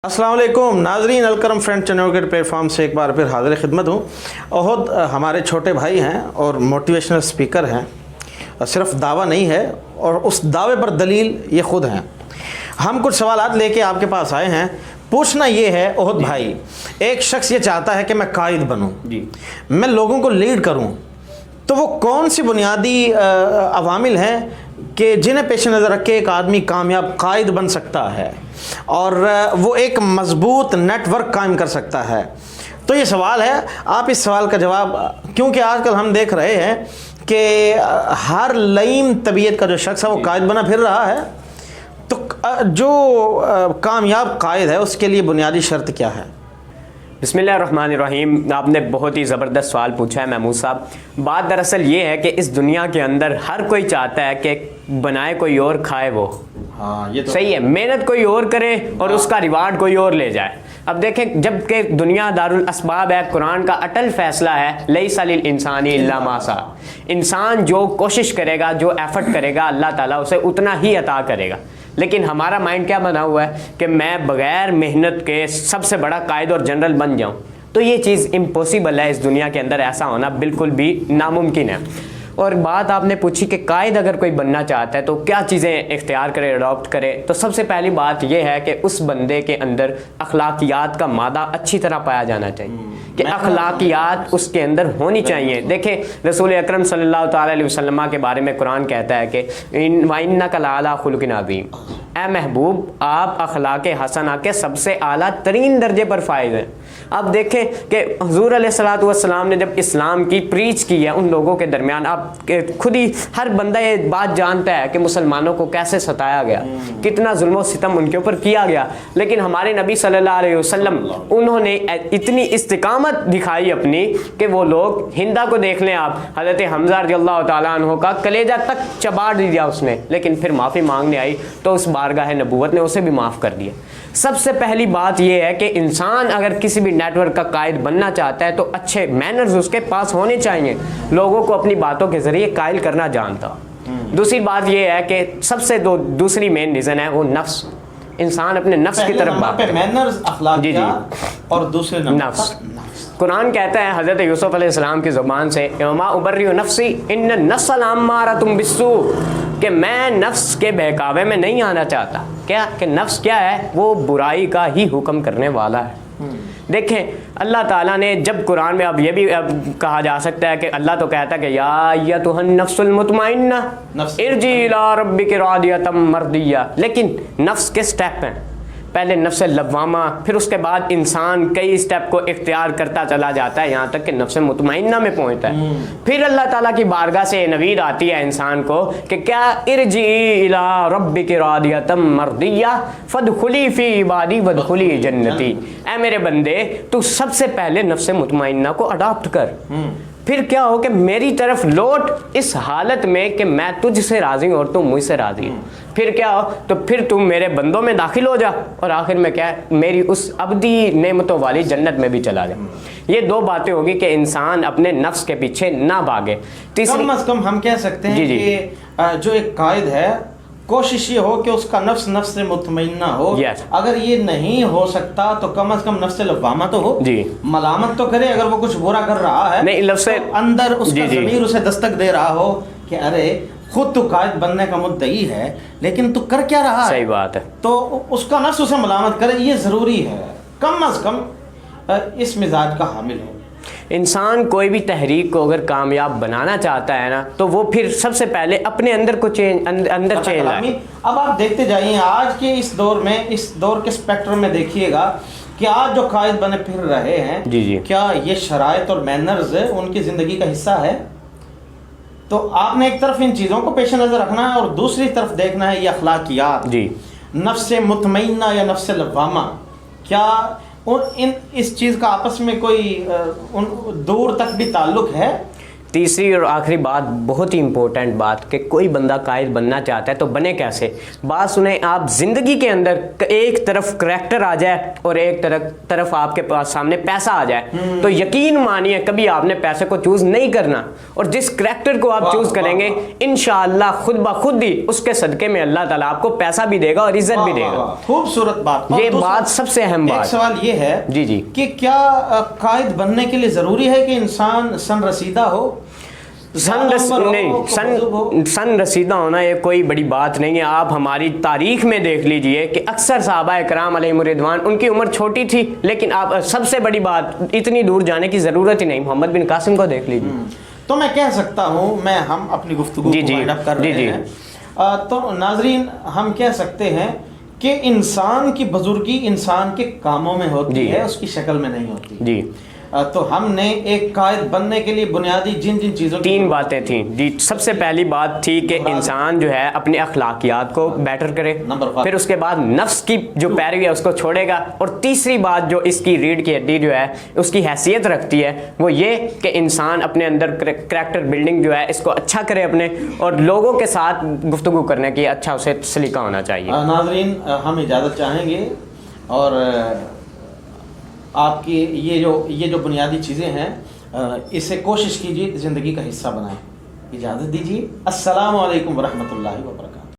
अस्सलाम वालेकुम नाजरीन, अलकरम फ्रेंड चैनल के प्लेटफॉर्म से एक बार फिर हाजिर खिदमत हूँ। ओहद हमारे छोटे भाई हैं और मोटिवेशनल स्पीकर हैं। सिर्फ दावा नहीं है और उस दावे पर दलील ये ख़ुद हैं। हम कुछ सवालात लेके आपके पास आए हैं। पूछना ये है ओहद भाई, एक शख्स ये चाहता है कि मैं कायद बनूँ, मैं लोगों को लीड करूँ, तो वो कौन सी बुनियादी अवामिल हैं कि जिन्हें पेश नज़र रख के एक आदमी कामयाब कायद बन सकता है और वो एक मज़बूत नेटवर्क कायम कर सकता है? तो ये सवाल है, आप इस सवाल का जवाब, क्योंकि आजकल हम देख रहे हैं कि हर लईम तबीयत का जो शख्स है वो कायद बना फिर रहा है, तो जो कामयाब कायद है उसके लिए बुनियादी शर्त क्या है? बिस्मिल्लाहिर्रहमानिर्रहीम। आपने बहुत ही ज़बरदस्त सवाल पूछा है महमूद साहब। बात दरअसल ये है कि इस दुनिया के अंदर हर कोई चाहता है कि बनाए कोई और खाए वो। हाँ, ये तो सही है, मेहनत कोई और करे और उसका रिवार्ड कोई और ले जाए। अब देखें, जब कि दुनिया दारुल असबाब है, कुरान का अटल फैसला है, लैसा लिल इंसानी इल्ला मा सा। इंसान जो कोशिश करेगा, जो एफर्ट करेगा, अल्लाह ताला उसे उतना ही अता करेगा। लेकिन हमारा माइंड क्या बना हुआ है कि मैं बगैर मेहनत के सबसे बड़ा कायद और जनरल बन जाऊं। तो ये चीज़ इम्पॉसिबल है, इस दुनिया के अंदर ऐसा होना बिल्कुल भी नामुमकिन है। और बात आपने पूछी कि कायद अगर कोई बनना चाहता है तो क्या चीज़ें इख्तियार करे, अडॉप्ट करे, तो सबसे पहली बात यह है कि उस बंदे के अंदर अखलाकियात का मादा अच्छी तरह पाया जाना चाहिए, कि अखलाकियात उसके अंदर होनी चाहिए। देखें, रसूल अकरम सल्लल्लाहु ताला अलैहि वसल्लम के बारे में कुरान कहता है कि इन्नका लअला खुलुकिन अज़ीम, ए महबूब आप अखलाक हसना के सबसे आला तरीन दर्जे पर फायद हैं। अब देखें कि हुज़ूर अलैहिस्सलातु वस्सलाम ने जब इस्लाम की प्रीच की है उन लोगों के दरमियान, आप खुद ही हर बंदा ये बात जानता है कि मुसलमानों को कैसे सताया गया, कितना जुल्म सितम उनके ऊपर किया गया। लेकिन हमारे नबी सल्लल्लाहु अलैहि वसल्लम, उन्होंने इतनी इस्तिकामत दिखाई अपनी कि वो लोग, हिंदा को देख लें आप, हज़रत हमज़ा रज़ियल्लाहु ताला अन्हु का कलेजा तक चबाड़ दिया उसने, लेकिन फिर माफ़ी मांगने आई तो उस बारगाह नबूवत ने उसे भी माफ़ कर दिया। सबसे पहली बात यह है कि इंसान अगर किसी भी नेटवर्क का कायद बनना चाहता है तो अच्छे मैनर्स उसके पास होने चाहिए, लोगों को अपनी बातों के ज़रिए कायल करना जानता। दूसरी बात यह है कि सबसे दूसरी मेन रीज़न है वो नफ्स। इंसान अपने नफ्स की तरफ बात करे, मैनर्स, अखलाकियात और दूसरे नफ्स। कुरान कहता है हज़रत यूसुफ अलैहिस्सलाम की ज़ुबान से, मा उबर्रिउ नफ्सी इन्न नफ्सल अम्मारतुम बिस्सू, कि मैं नफ्स के बहकावे में नहीं आना चाहता। क्या कि नफ्स क्या है, वो बुराई का ही हुक्म करने वाला है। देखें, अल्लाह ताला ने जब कुरान में, अब ये भी कहा जा सकता है कि अल्लाह तो कहता है कि या अय्यतुहन नफ्सुल मुतमइन्ना इरजी इला रब्बिक रादियतम मर्दिया, लेकिन नफ्स के स्टेप हैं। पहले नफ्स लव्वामा, फिर उसके बाद इंसान कई स्टेप को इख्तियार करता चला जाता है, यहाँ तक कि नफ्स मुतमइन्ना में पहुँचता है। फिर अल्लाह ताला की बारगाह से नवीद आती है इंसान को कि क्या इरजी इला रब्बिक रादियतम मर्दिया फदखुली फी इबादी वदखुली जन्नती, ऐ मेरे बंदे तू सबसे पहले नफ्स मुतमइन्ना को अडॉप्ट कर, फिर क्या हो कि मेरी तरफ लौट इस हालत में कि मैं तुझसे राज़ी हूँ और तू मुझसे राज़ी है। फिर क्या हो, तो फिर तू मेरे बंदों में दाखिल हो जा और आखिर में क्या है, मेरी उस अबदी नेमतों वाली जन्नत में भी चला जा। ये दो बातें होगी कि इंसान अपने नफ्स के पीछे ना भागे। तीसरी, कम अज कम हम कह सकते हैं कि जो एक कायद है, कोशिश ये हो कि उसका नफ्स नफ्स से मुतमइन्ना हो। अगर ये नहीं हो सकता तो कम से कम नफ्स लव्वामा तो हो, मलामत तो करे अगर वो कुछ बुरा कर रहा है, नहीं लफ्ज़ तो अंदर उसका ज़मीर उसे दस्तक दे रहा हो कि अरे खुद तो कायद बनने का मुद्दई है लेकिन तू कर क्या रहा है। सही बात है, तो उसका नफ्स उसे मलामत करे, ये ज़रूरी है। कम अज कम इस मिजाज का हामिल हो। इंसान कोई भी तहरीक को अगर कामयाब बनाना चाहता है ना, तो वो फिर सबसे पहले अपने अंदर को अंदर चेंज लाए। अब आप देखते जाइए आज के इस दौर में, इस दौर के स्पेक्ट्रम में देखिएगा कि आज जो कायद बने फिर रहे हैं, क्या ये शराइत और मैनर्स उनकी ज़िंदगी का हिस्सा है? तो आपने एक तरफ इन चीज़ों को पेश नज़र रखना है और दूसरी तरफ देखना है ये अखलाकियात, नफ्स मुतमइन्ना या नफ्स लव्वामा, क्या इस चीज़ का आपस में कोई दूर तक भी ताल्लुक है? तीसरी और आखिरी बात, बहुत ही इंपॉर्टेंट बात, कि कोई बंदा कायद बनना चाहता है तो बने कैसे। बात सुने आप, ज़िंदगी के अंदर एक तरफ करैक्टर आ जाए और एक तरफ आपके पास सामने पैसा आ जाए, तो यकीन मानिए कभी आपने पैसे को चूज़ नहीं करना, और जिस करैक्टर को आप चूज़ करेंगे इंशाअल्लाह खुद ब खुद ही उसके सदक़े में अल्लाह ताला आपको पैसा भी देगा और इज्जत भी देगा। खूबसूरत बात। ये बात सबसे अहम बात। एक सवाल ये है जी जी कि क्या कायद बनने के लिए ज़रूरी है कि इंसान सन रसीदा हो? सन रसीदा होना ये कोई बड़ी बात नहीं है। आप हमारी तारीख में देख लीजिए कि अक्सर सहाबा कराम अलैहिम रिदवान, उनकी उम्र छोटी थी, लेकिन आप सबसे बड़ी बात, इतनी दूर जाने की ज़रूरत ही नहीं, मोहम्मद बिन कासिम को देख लीजिए। तो मैं कह सकता हूँ, हम अपनी गुफ्तगू को वाइंड अप कर रहे हैं, तो नाजरीन हम कह सकते हैं कि इंसान की बुजुर्गी इंसान के कामों में होती है, उसकी शक्ल में नहीं होती जी। तो हमने एक कायद बनने के लिए बुनियादी जिन चीज़ों, 3 बातें थी जी। सबसे पहली बात थी कि इंसान जो है अपने अखलाकियात को बेटर करे, फिर उसके बाद नफ्स की जो पैरवी है उसको छोड़ेगा, और तीसरी बात जो इसकी रीढ़ की हड्डी जो है उसकी हैसियत रखती है वो ये कि इंसान अपने अंदर करैक्टर बिल्डिंग जो है इसको अच्छा करे अपने, और लोगों के साथ गुफ्तगू करने की अच्छा उसे सलीका होना चाहिए। नाजरीन हम इजाज़त चाहेंगे, और आपकी ये जो बुनियादी चीज़ें हैं इसे कोशिश कीजिए ज़िंदगी का हिस्सा बनाएं। इजाज़त दीजिए। अस्सलामु अलैकुम वरहमतुल्लाहि वबरकातुहू।